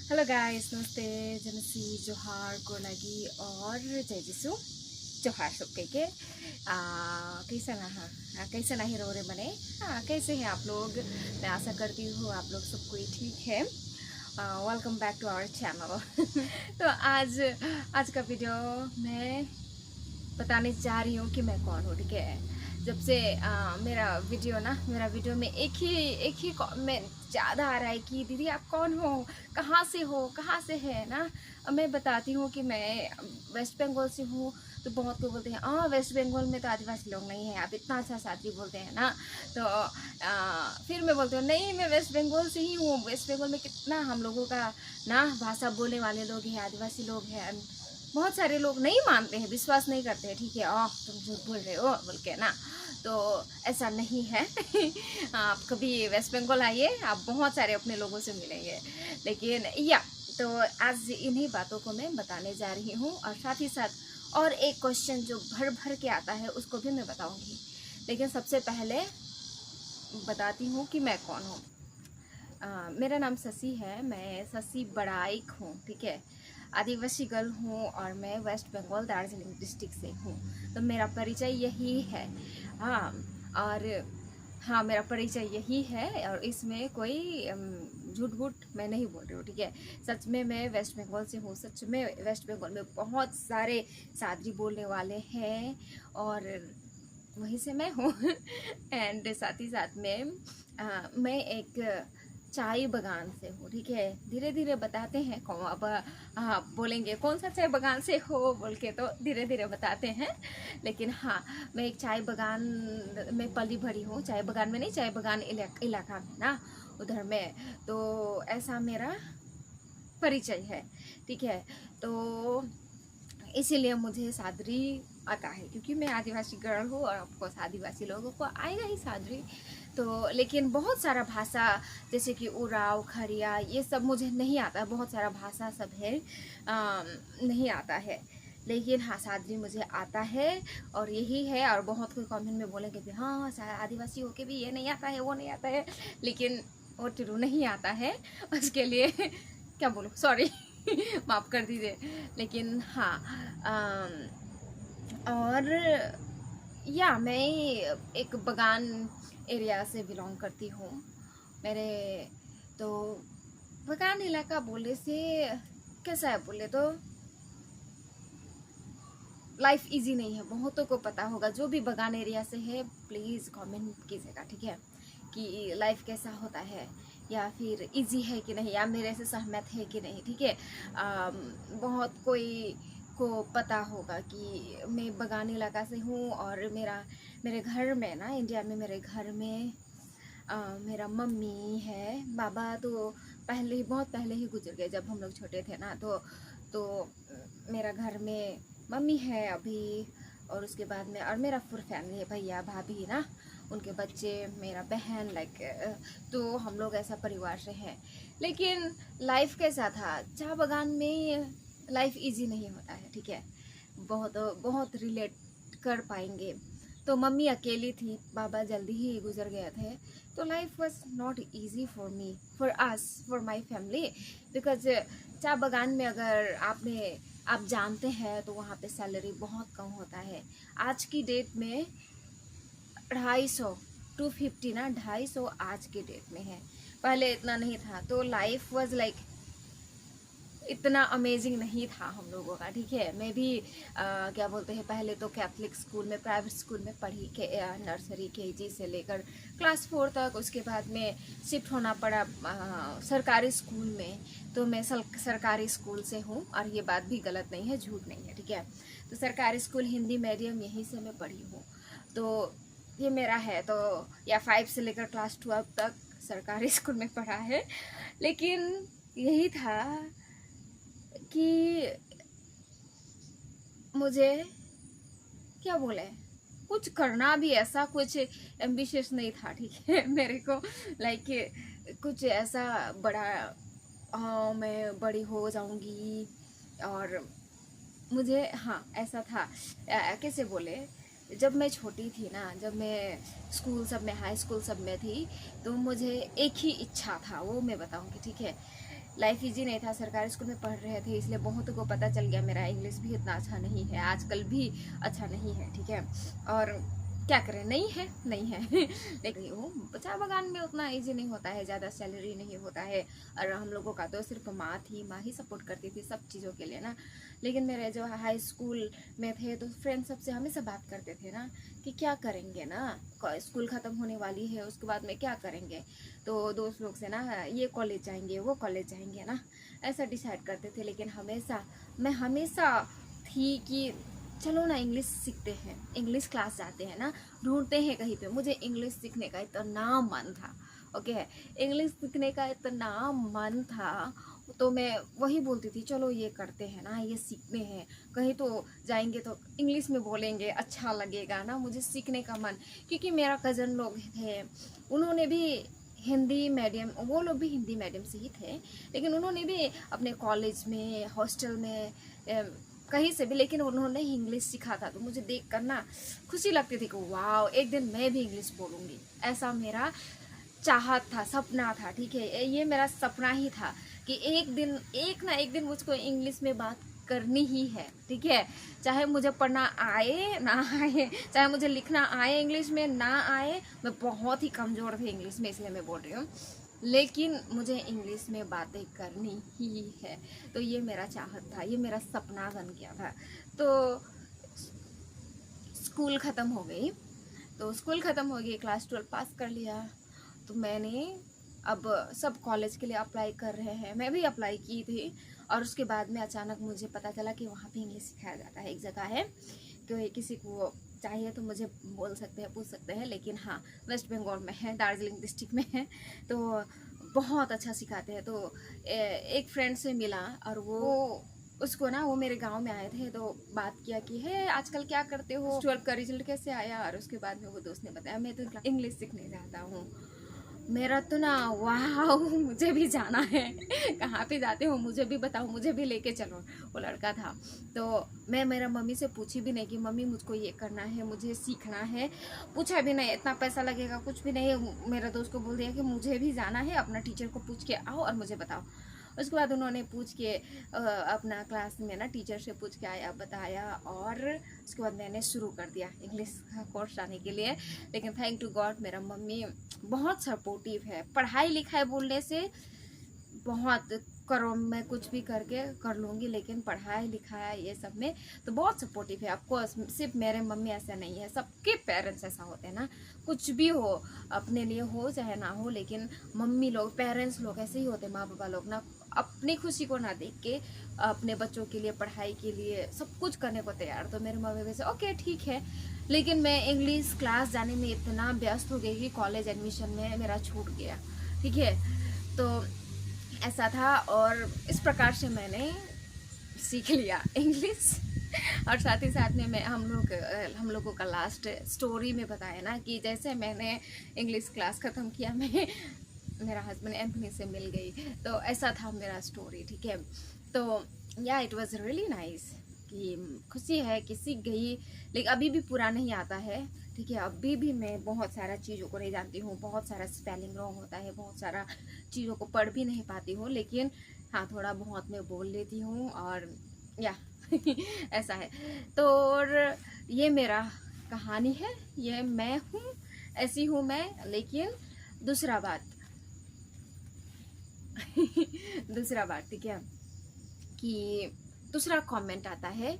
Hello guys, नमस्ते, जनसी, जोहार, गोलागी और जय जिसु जोहार सबके के कैसा नहीं रो रहे बने। कैसे हैं आप लोग? मैं आशा करती हूँ आप लोग सब कोई ठीक है। Welcome back to our channel. तो आज का वीडियो मैं बताने जा रही हूँ कि मैं कौन हूँ। ठीक है, जब से मेरा वीडियो में एक ही कमेंट ज़्यादा आ रहा है कि दीदी आप कौन हो, कहाँ से है ना। मैं बताती हूँ कि मैं वेस्ट बंगाल से हूँ। तो बहुत लोग बोलते हैं वेस्ट बंगाल में तो आदिवासी लोग नहीं हैं, आप इतना अच्छा साथी बोलते हैं ना। तो फिर मैं बोलती हूँ नहीं, मैं वेस्ट बंगाल से ही हूँ। वेस्ट बंगाल में कितना हम लोगों का ना भाषा बोलने वाले लोग हैं, आदिवासी लोग हैं। बहुत सारे लोग नहीं मानते हैं, विश्वास नहीं करते हैं। ठीक है, तुम झूठ बोल रहे हो बोल के ना। तो ऐसा नहीं है। आप कभी वेस्ट बंगाल आइए, आप बहुत सारे अपने लोगों से मिलेंगे। लेकिन तो आज इन्हीं बातों को मैं बताने जा रही हूँ, और साथ ही साथ और एक क्वेश्चन जो भर भर के आता है उसको भी मैं बताऊँगी। लेकिन सबसे पहले बताती हूँ कि मैं कौन हूँ। मेरा नाम शशि है, मैं शशि बड़ाइक हूँ। ठीक है, आदिवासी गर्ल हूँ और मैं वेस्ट बंगाल दार्जिलिंग डिस्ट्रिक्ट से हूँ। तो मेरा परिचय यही है। हाँ, और हाँ, मेरा परिचय यही है, और इसमें कोई झूठ बूठ मैं नहीं बोल रही हूँ। ठीक है, सच में मैं वेस्ट बंगाल से हूँ। सच में वेस्ट बंगाल में बहुत सारे सादरी बोलने वाले हैं, और वहीं से मैं हूँ। एंड साथ ही साथ में मैं एक चाय बगान से हूँ। ठीक है, धीरे धीरे बताते हैं कौन अब बोलेंगे कौन सा चाय बगान से हो बोल के, तो धीरे धीरे बताते हैं। लेकिन हाँ, मैं एक चाय बगान में पली भरी हूँ। चाय बगान में नहीं, चाय बगान इलाका में ना, उधर में। तो ऐसा मेरा परिचय है। ठीक है, तो इसीलिए मुझे सादरी आता है, क्योंकि मैं आदिवासी गर्ल हूँ, और ऑफकोर्स आदिवासी लोगों को आएगा ही सादरी। तो लेकिन बहुत सारा भाषा जैसे कि उराव, खरिया, ये सब मुझे नहीं आता। बहुत सारा भाषा सब है, नहीं आता है। लेकिन हाँ, सादरी मुझे आता है, और यही है। और बहुत कोई कमेंट में बोलेंगे कि हाँ, आदिवासी होके भी ये नहीं आता है, वो नहीं आता है। लेकिन वो ट्रू नहीं आता है, उसके लिए क्या बोलूँ, सॉरी। माफ़ कर दीजिए। लेकिन हाँ, और मैं एक बगान एरिया से बिलोंग करती हूँ। मेरे तो बगान इलाका बोलने से कैसा है बोले तो लाइफ इजी नहीं है। बहुतों को पता होगा, जो भी बगान एरिया से है प्लीज़ कमेंट कीजिएगा। ठीक है, कि लाइफ कैसा होता है, या फिर इजी है कि नहीं, या मेरे से सहमत है कि नहीं। ठीक है, बहुत कोई को पता होगा कि मैं बगान इलाका से हूँ, और मेरे घर में ना, इंडिया में मेरे घर में मेरा मम्मी है। बाबा तो बहुत पहले ही गुजर गए, जब हम लोग छोटे थे ना। तो मेरा घर में मम्मी है अभी, और उसके बाद में और मेरा फुल फैमिली है, भैया भाभी ना, उनके बच्चे, मेरा बहन, तो हम लोग ऐसा परिवार से हैं। लेकिन लाइफ कैसा था, चाय बगान में लाइफ इजी नहीं होता है। ठीक है, बहुत बहुत रिलेट कर पाएंगे। तो मम्मी अकेली थी, बाबा जल्दी ही गुजर गए थे। तो life was not easy for me, for us, for my family. Because चाय बगान में अगर आप जानते हैं तो वहाँ पे सैलरी बहुत कम होता है। आज की डेट में 250, 250 ना, 250 आज के डेट में है। पहले इतना नहीं था। तो लाइफ वाज लाइक इतना अमेजिंग नहीं था हम लोगों का। ठीक है, मैं भी क्या बोलते हैं, पहले तो कैथलिक स्कूल में, प्राइवेट स्कूल में पढ़ी के नर्सरी KG से लेकर क्लास 4 तक। उसके बाद में शिफ्ट होना पड़ा सरकारी स्कूल में। तो मैं सरकारी स्कूल से हूँ, और ये बात भी गलत नहीं है, झूठ नहीं है। ठीक है, तो सरकारी स्कूल हिंदी मीडियम यहीं से मैं पढ़ी हूँ। तो ये मेरा है। तो 5 से लेकर क्लास 12 तक सरकारी स्कूल में पढ़ा है। लेकिन यही था कि मुझे क्या बोले, कुछ करना भी ऐसा कुछ एम्बिशियस नहीं था। ठीक है, मेरे को कुछ ऐसा बड़ा, मैं बड़ी हो जाऊंगी, और मुझे हाँ ऐसा था। कैसे बोले, जब मैं छोटी थी ना, जब मैं स्कूल सब में, हाई स्कूल सब में थी, तो मुझे एक ही इच्छा था, वो मैं बताऊंगी। ठीक है, लाइफ इजी नहीं था, सरकारी स्कूल में पढ़ रहे थे, इसलिए बहुतों को पता चल गया मेरा इंग्लिश भी इतना अच्छा नहीं है, आजकल भी अच्छा नहीं है, ठीक है। और क्या करें, नहीं है नहीं है लेकिन वो चाय बागान में उतना इजी नहीं होता है, ज़्यादा सैलरी नहीं होता है, और हम लोगों का तो सिर्फ माँ ही सपोर्ट करती थी सब चीज़ों के लिए ना। लेकिन मेरे जो हाई स्कूल में थे तो फ्रेंड सबसे हमेशा बात करते थे ना कि क्या करेंगे ना, स्कूल ख़त्म होने वाली है, उसके बाद में क्या करेंगे, तो दोस्त लोग से ना ये कॉलेज जाएंगे वो कॉलेज जाएंगे ना, ऐसा डिसाइड करते थे। लेकिन मैं हमेशा थी कि चलो ना इंग्लिश सीखते हैं, इंग्लिश क्लास जाते हैं ना, ढूंढते हैं कहीं पे। मुझे इंग्लिश सीखने का इतना मन था, ओके, इंग्लिश सीखने का इतना मन था, तो मैं वही बोलती थी चलो ये करते हैं ना, ये सीखते हैं, कहीं तो जाएंगे तो इंग्लिश में बोलेंगे, अच्छा लगेगा ना, मुझे सीखने का मन। क्योंकि मेरा कज़न लोग थे, उन्होंने भी हिंदी मीडियम, वो लोग भी हिंदी मीडियम से ही थे, लेकिन उन्होंने भी अपने कॉलेज में, हॉस्टल में, कहीं से भी, लेकिन उन्होंने इंग्लिश सीखा था। तो मुझे देख कर ना खुशी लगती थी कि वाह, एक दिन मैं भी इंग्लिश बोलूँगी, ऐसा मेरा चाहत था, सपना था, ठीक है। ये मेरा सपना ही था कि एक ना एक दिन मुझको इंग्लिश में बात करनी ही है, ठीक है। चाहे मुझे पढ़ना आए ना आए, चाहे मुझे लिखना आए इंग्लिश में ना आए, मैं बहुत ही कमज़ोर थी इंग्लिश में, इसलिए मैं बोल रही हूँ, लेकिन मुझे इंग्लिश में बातें करनी ही है। तो ये मेरा चाहत था, ये मेरा सपना बन गया था। तो स्कूल ख़त्म हो गई, क्लास 12 पास कर लिया, तो मैंने अब सब कॉलेज के लिए अप्लाई कर रहे हैं, मैं भी अप्लाई की थी। और उसके बाद में अचानक मुझे पता चला कि वहाँ पे इंग्लिश सिखाया जाता है। एक जगह है कि किसी को चाहिए तो मुझे बोल सकते हैं, पूछ सकते हैं, लेकिन हाँ, वेस्ट बंगाल में है, दार्जिलिंग डिस्ट्रिक्ट में है, तो बहुत अच्छा सिखाते हैं। तो एक फ्रेंड से मिला, और उसको ना, वो मेरे गांव में आए थे, तो बात किया कि है आजकल क्या करते हो, 12 का रिजल्ट कैसे आया। और उसके बाद में वो दोस्त ने बताया मैं तो इंग्लिश सीखने जाता हूँ। मेरा तो ना वाह, मुझे भी जाना है, कहाँ पे जाते हो मुझे भी बताओ, मुझे भी लेके चलो। वो लड़का था, तो मैं मेरा मम्मी से पूछी भी नहीं कि मम्मी मुझको ये करना है, मुझे सीखना है, पूछा भी नहीं इतना पैसा लगेगा, कुछ भी नहीं। मेरे दोस्त को बोल दिया कि मुझे भी जाना है, अपना टीचर को पूछ के आओ और मुझे बताओ। उसके बाद उन्होंने पूछ के अपना क्लास में ना टीचर से पूछ के आया, बताया, और उसके बाद मैंने शुरू कर दिया इंग्लिश का कोर्स जाने के लिए। लेकिन थैंक टू गॉड, मेरा मम्मी बहुत सपोर्टिव है, पढ़ाई लिखाई बोलने से बहुत करो, मैं कुछ भी करके कर लूँगी, लेकिन पढ़ाई लिखाई ये सब में तो बहुत सपोर्टिव है। आपको सिर्फ मेरे मम्मी ऐसा नहीं है, सबके पेरेंट्स ऐसा होते हैं ना, कुछ भी हो अपने लिए हो चाहे ना हो, लेकिन मम्मी लोग, पेरेंट्स लोग ऐसे ही होते हैं, माँ बाबा लोग ना अपनी खुशी को ना देख के अपने बच्चों के लिए, पढ़ाई के लिए सब कुछ करने को तैयार। तो मेरे मम्मी वैसे ओके ठीक है, लेकिन मैं इंग्लिश क्लास जाने में इतना व्यस्त हो गई कि कॉलेज एडमिशन में मेरा छूट गया, ठीक है। तो ऐसा था, और इस प्रकार से मैंने सीख लिया इंग्लिश। और साथ ही साथ में मैं हम लोगों का लास्ट स्टोरी में बताया ना कि जैसे मैंने इंग्लिश क्लास ख़त्म किया, मैं मेरा हस्बैंड एंथनी से मिल गई, तो ऐसा था मेरा स्टोरी, ठीक है। तो या इट वाज रियली नाइस, कि खुशी है कि सीख गई, लेकिन अभी भी पूरा नहीं आता है, ठीक है। अभी भी मैं बहुत सारा चीज़ों को नहीं जानती हूँ, बहुत सारा स्पेलिंग रॉन्ग होता है, बहुत सारा चीज़ों को पढ़ भी नहीं पाती हूँ, लेकिन हाँ थोड़ा बहुत मैं बोल लेती हूँ, और या ऐसा है। तो और ये मेरा कहानी है, ये मैं हूँ, ऐसी हूँ मैं। लेकिन दूसरा बात दूसरा बात, ठीक है, कि दूसरा कमेंट आता है,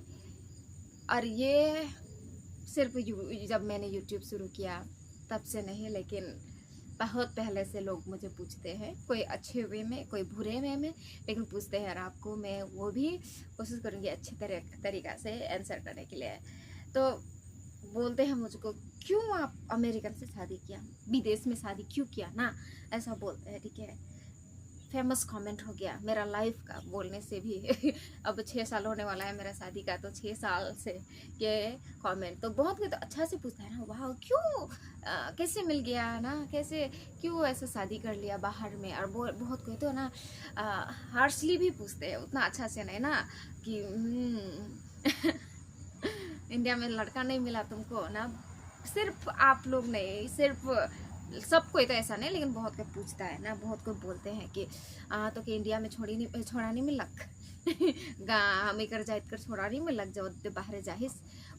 और ये सिर्फ जब मैंने यूट्यूब शुरू किया तब से नहीं, लेकिन बहुत पहले से लोग मुझे पूछते हैं, कोई अच्छे वे में, कोई बुरे वे में, लेकिन पूछते हैं, और आपको मैं वो भी कोशिश करूँगी अच्छे तरीक़ा से आंसर करने के लिए। तो बोलते हैं मुझको, क्यों आप अमेरिकन से शादी किया, विदेश में शादी क्यों किया ना, ऐसा बोलते हैं, ठीक है। फेमस कमेंट हो गया मेरा लाइफ का बोलने से भी अब 6 साल होने वाला है मेरा शादी का, तो 6 साल से के कमेंट तो बहुत कोई तो अच्छा से पूछता है ना, वाह क्यों, कैसे मिल गया ना, कैसे क्यों ऐसे शादी कर लिया बाहर में। और बहुत कोई तो ना हार्शली भी पूछते हैं, उतना अच्छा से नहीं ना, कि इंडिया में लड़का नहीं मिला तुमको ना, सिर्फ आप लोग नहीं, सिर्फ सब कोई तो ऐसा नहीं, लेकिन बहुत कोई पूछता है ना, बहुत कोई बोलते हैं कि तो कि इंडिया में छोड़ा नहीं मिलक गा हम कर जाए कर छोड़ा नहीं मिलक जो बाहर जाहिस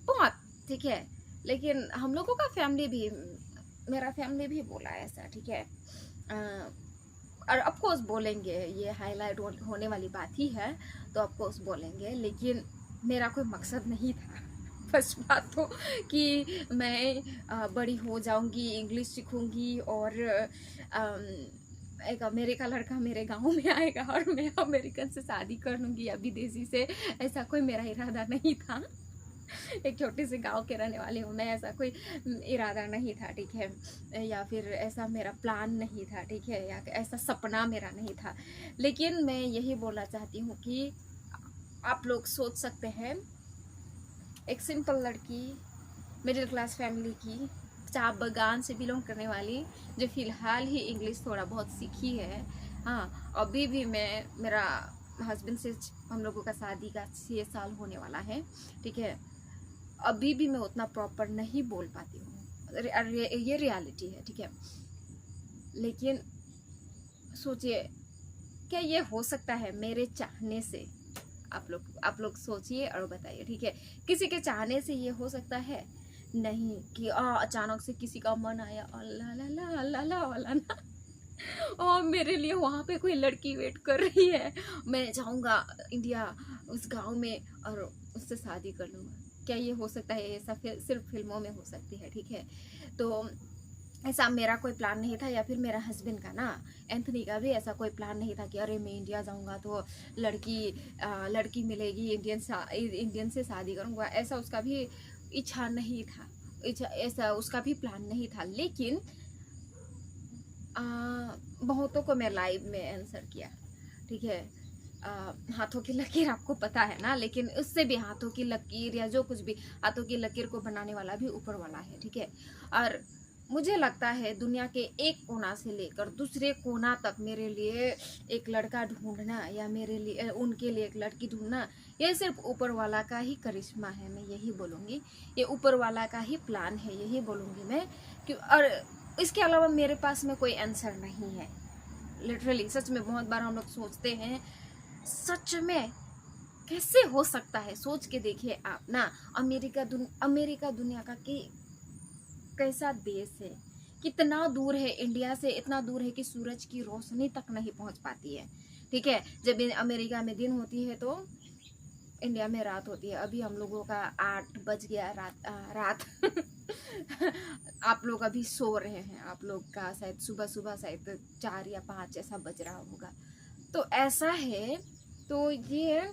बहुत ठीक है। लेकिन हम लोगों का फैमिली भी, मेरा फैमिली भी बोला ऐसा, ठीक है। और ऑफकोर्स बोलेंगे, ये हाईलाइट होने वाली बात ही है, तो ऑफकोर्स बोलेंगे, लेकिन मेरा कोई मकसद नहीं था। फर्स्ट बात तो कि मैं बड़ी हो जाऊंगी, इंग्लिश सीखूंगी और एक अमेरिका लड़का मेरे गांव में आएगा और मैं अमेरिकन से शादी कर लूँगी या विदेशी से, ऐसा कोई मेरा इरादा नहीं था। एक छोटे से गांव के रहने वाले हूँ मैं, ऐसा कोई इरादा नहीं था, ठीक है, या फिर ऐसा मेरा प्लान नहीं था, ठीक है, या ऐसा सपना मेरा नहीं था। लेकिन मैं यही बोलना चाहती हूँ कि आप लोग सोच सकते हैं, एक सिंपल लड़की, मिडिल क्लास फैमिली की, चाय बगान से बिलोंग करने वाली, जो फिलहाल ही इंग्लिश थोड़ा बहुत सीखी है। हाँ, अभी भी मेरा हस्बैंड से हम लोगों का शादी का 6 साल होने वाला है, ठीक है, अभी भी मैं उतना प्रॉपर नहीं बोल पाती हूँ, ये रियलिटी है, ठीक है। लेकिन सोचिए, क्या ये हो सकता है मेरे चाहने से? आप लोग सोचिए और बताइए, ठीक है। किसी के चाहने से ये हो सकता है? नहीं कि अचानक से किसी का मन आया अल्लाह ला अल्लाह ला वाला ना और मेरे लिए वहाँ पे कोई लड़की वेट कर रही है, मैं जाऊँगा इंडिया उस गांव में और उससे शादी कर लूँगा। क्या ये हो सकता है? ऐसा सिर्फ फिल्मों में हो सकती है, ठीक है। तो ऐसा मेरा कोई प्लान नहीं था, या फिर मेरा हस्बैंड का ना, एंथनी का भी ऐसा कोई प्लान नहीं था कि अरे मैं इंडिया जाऊंगा तो लड़की मिलेगी, इंडियन से शादी करूंगा, ऐसा उसका भी इच्छा नहीं था, ऐसा उसका भी प्लान नहीं था। लेकिन बहुतों को मैं लाइव में आंसर किया, ठीक है। हाथों की लकीर आपको पता है ना, लेकिन उससे भी हाथों की लकीर या जो कुछ भी, हाथों की लकीर को बनाने वाला भी ऊपर वाला है, ठीक है। और मुझे लगता है दुनिया के एक कोना से लेकर दूसरे कोना तक मेरे लिए एक लड़का ढूंढना, या मेरे लिए उनके लिए एक लड़की ढूंढना, ये सिर्फ ऊपर वाला का ही करिश्मा है, मैं यही बोलूँगी। ये ऊपर वाला का ही प्लान है, यही बोलूँगी मैं कि, और इसके अलावा मेरे पास में कोई आंसर नहीं है। लिटरली सच में बहुत बार हम लोग सोचते हैं, सच में कैसे हो सकता है? सोच के देखिए आप ना, अमेरिका दुनिया का कैसा देश है, कितना दूर है इंडिया से, इतना दूर है कि सूरज की रोशनी तक नहीं पहुंच पाती है, ठीक है। जब अमेरिका में दिन होती है तो इंडिया में रात होती है। अभी हम लोगों का 8 बज गया रात आप लोग अभी सो रहे हैं, आप लोग का शायद सुबह शायद 4 या 5 ऐसा बज रहा होगा। तो ऐसा है, तो ये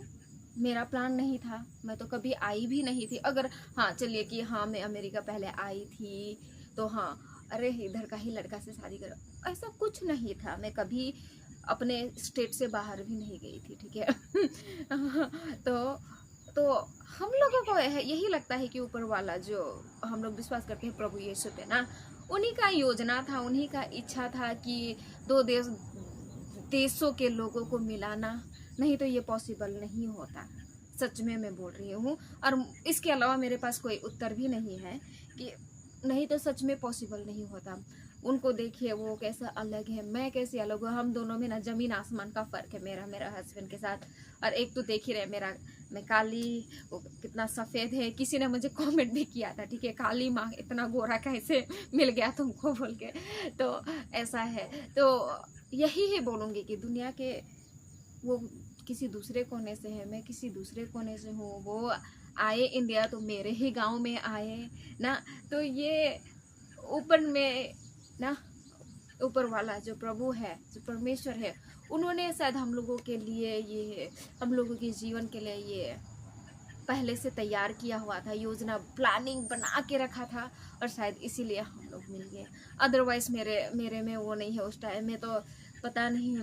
मेरा प्लान नहीं था, मैं तो कभी आई भी नहीं थी। अगर हाँ चलिए कि हाँ मैं अमेरिका पहले आई थी तो हाँ, अरे इधर का ही लड़का से शादी करो, ऐसा कुछ नहीं था। मैं कभी अपने स्टेट से बाहर भी नहीं गई थी, ठीक है। तो हम लोगों को यही लगता है कि ऊपर वाला, जो हम लोग विश्वास करते हैं प्रभु यीशु पे ना, उन्हीं का योजना था, उन्हीं का इच्छा था कि 2 देशों के लोगों को मिलाना, नहीं तो ये पॉसिबल नहीं होता। सच में मैं बोल रही हूँ, और इसके अलावा मेरे पास कोई उत्तर भी नहीं है कि नहीं तो सच में पॉसिबल नहीं होता। उनको देखिए, वो कैसा अलग है, मैं कैसे अलग हूँ, हम दोनों में ना जमीन आसमान का फ़र्क है, मेरा हस्बैंड के साथ। और एक तो देख ही रहे, मैं काली, वो कितना सफ़ेद है। किसी ने मुझे कमेंट भी किया था, ठीक है, काली माँ इतना गोरा कैसे मिल गया तुमको बोल के। तो ऐसा है, तो यही बोलूँगी कि दुनिया के वो किसी दूसरे कोने से है, मैं किसी दूसरे कोने से हूँ। वो आए इंडिया तो मेरे ही गांव में आए ना, तो ये ऊपर में ना, ऊपर वाला जो प्रभु है, जो परमेश्वर है, उन्होंने शायद हम लोगों के लिए, ये हम लोगों के जीवन के लिए ये पहले से तैयार किया हुआ था, योजना प्लानिंग बना के रखा था, और शायद इसीलिए हम लोग मिल गए। अदरवाइज मेरे में वो नहीं है। उस टाइम में तो पता नहीं,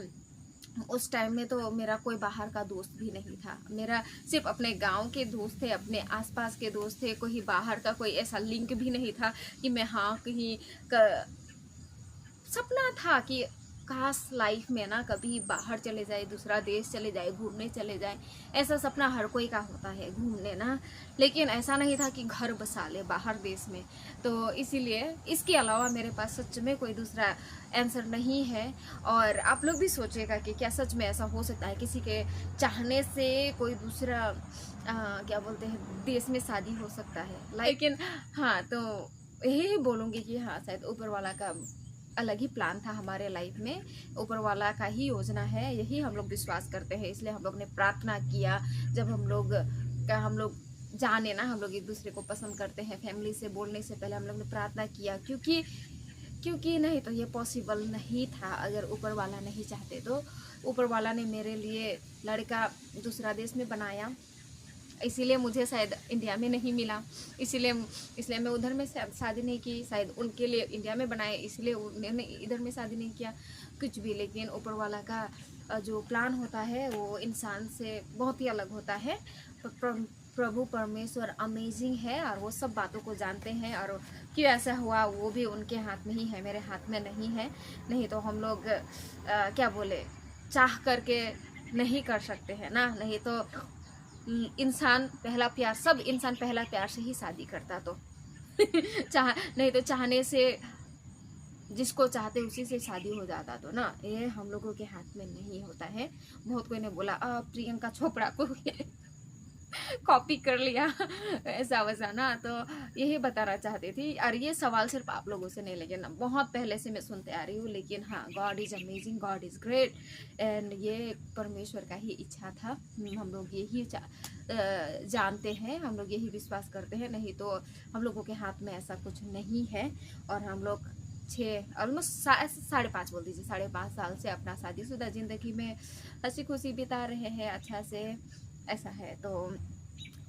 उस टाइम में तो मेरा कोई बाहर का दोस्त भी नहीं था, मेरा सिर्फ अपने गांव के दोस्त थे, अपने आसपास के दोस्त थे, कोई बाहर का कोई ऐसा लिंक भी नहीं था कि मैं हाँ कहीं का सपना था कि काश लाइफ में ना कभी बाहर चले जाए, दूसरा देश चले जाए, घूमने चले जाए। ऐसा सपना हर कोई का होता है, घूमने ना, लेकिन ऐसा नहीं था कि घर बसा ले बाहर देश में। तो इसीलिए इसके अलावा मेरे पास सच में कोई दूसरा आंसर नहीं है। और आप लोग भी सोचिएगा कि क्या सच में ऐसा हो सकता है, किसी के चाहने से कोई दूसरा क्या बोलते हैं देश में शादी हो सकता है। लेकिन हाँ, तो यही बोलूँगी कि हाँ, शायद ऊपर वाला का अलग ही प्लान था हमारे लाइफ में, ऊपर वाला का ही योजना है, यही हम लोग विश्वास करते हैं। इसलिए हम लोग ने प्रार्थना किया, जब हम लोग जाने ना हम लोग एक दूसरे को पसंद करते हैं, फैमिली से बोलने से पहले हम लोग ने प्रार्थना किया, क्योंकि नहीं तो ये पॉसिबल नहीं था अगर ऊपर वाला नहीं चाहते। तो ऊपर वाला ने मेरे लिए लड़का दूसरा देश में बनाया, इसीलिए मुझे शायद इंडिया में नहीं मिला, इसलिए मैं उधर में शादी नहीं की। शायद उनके लिए इंडिया में बनाए, इसलिए उन्होंने इधर में शादी नहीं किया, कुछ भी। लेकिन ऊपर वाला का जो प्लान होता है वो इंसान से बहुत ही अलग होता है। प्रभु परमेश्वर अमेजिंग है और वो सब बातों को जानते हैं, और क्यों ऐसा हुआ वो भी उनके हाथ में ही है, मेरे हाथ में नहीं है। नहीं तो हम लोग क्या बोले, चाह करके नहीं कर सकते हैं ना। नहीं तो इंसान पहला प्यार से ही शादी करता, तो नहीं तो चाहने से जिसको चाहते उसी से शादी हो जाता, तो ना ये हम लोगों के हाथ में नहीं होता है। बहुत कोई ने बोला प्रियंका चोपड़ा को कॉपी कर लिया ऐसा वैसा ना, तो यही बताना चाहती थी। और ये सवाल सिर्फ आप लोगों से नहीं, लेकिन बहुत पहले से मैं सुनते आ रही हूँ। लेकिन हाँ, God is amazing, God is great, and ये परमेश्वर का ही इच्छा था। हम लोग यही जानते हैं, हम लोग यही विश्वास करते हैं। नहीं तो हम लोगों के हाथ में ऐसा कुछ नहीं है। और हम लोग ऑलमोस्ट 5.5 बोल दीजिए, 5.5 साल से अपना शादीशुदा ज़िंदगी में हंसी खुशी बिता रहे हैं, अच्छा से ऐसा है। तो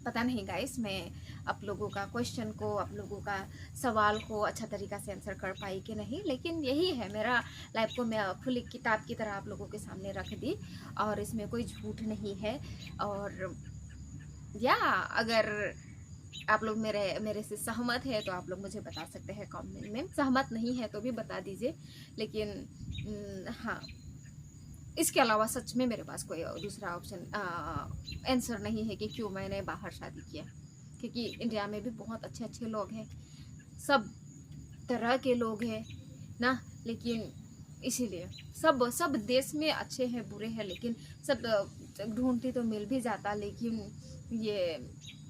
पता नहीं गाइस, मैं आप लोगों का क्वेश्चन को, आप लोगों का सवाल को अच्छा तरीक़ा से आंसर कर पाई कि नहीं, लेकिन यही है मेरा लाइफ को मैं खुली किताब की तरह आप लोगों के सामने रख दी, और इसमें कोई झूठ नहीं है। और या अगर आप लोग मेरे से सहमत है तो आप लोग मुझे बता सकते हैं कमेंट में, सहमत नहीं है तो भी बता दीजिए। लेकिन हाँ, इसके अलावा सच में मेरे पास कोई दूसरा ऑप्शन आंसर नहीं है कि क्यों मैंने बाहर शादी किया। क्योंकि इंडिया में भी बहुत अच्छे अच्छे लोग हैं, सब तरह के लोग हैं ना, लेकिन इसीलिए सब देश में अच्छे हैं बुरे हैं, लेकिन सब ढूंढती तो मिल भी जाता। लेकिन ये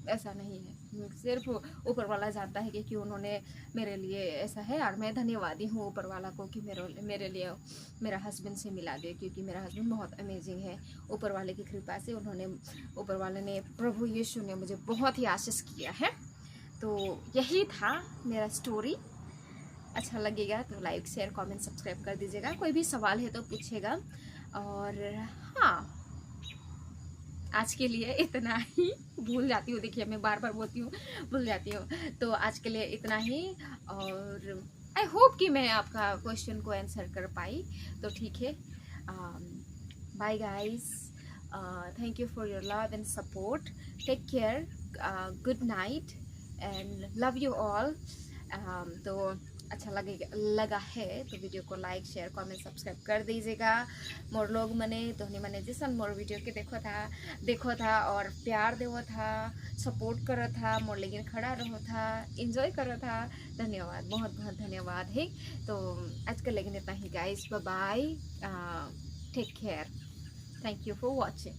ऐसा नहीं है, सिर्फ ऊपर वाला जानता है कि क्यों उन्होंने मेरे लिए ऐसा है। और मैं धन्यवादी हूँ ऊपर वाला को कि मेरे लिए मेरा हस्बैंड से मिला दे, क्योंकि मेरा हस्बैंड बहुत अमेजिंग है। ऊपर वाले की कृपा से ऊपर वाले ने, प्रभु यीशु ने मुझे बहुत ही आशीष किया है। तो यही था मेरा स्टोरी। अच्छा लगेगा तो लाइक शेयर कमेंट सब्सक्राइब कर दीजिएगा। कोई भी सवाल है तो पूछेगा। और हाँ, आज के लिए इतना ही। भूल जाती हूँ, देखिए मैं बार बार बोलती हूँ, भूल जाती हूँ। तो आज के लिए इतना ही, और आई होप कि मैं आपका क्वेश्चन को आंसर कर पाई। तो ठीक है, bye guys, thank you for your love and support, take care, good night and love you all. तो अच्छा लगा है तो वीडियो को लाइक शेयर कमेंट सब्सक्राइब कर दीजिएगा। मोर लोग मने धोनी मने जिसन मोर वीडियो के देखो था और प्यार देवो था, सपोर्ट करो था, मोर लेकिन खड़ा रहो था, इंजॉय करो था। धन्यवाद, बहुत बहुत धन्यवाद है। तो आज के लेकिन इतना ही guys, bye bye, take care, thank you for watching.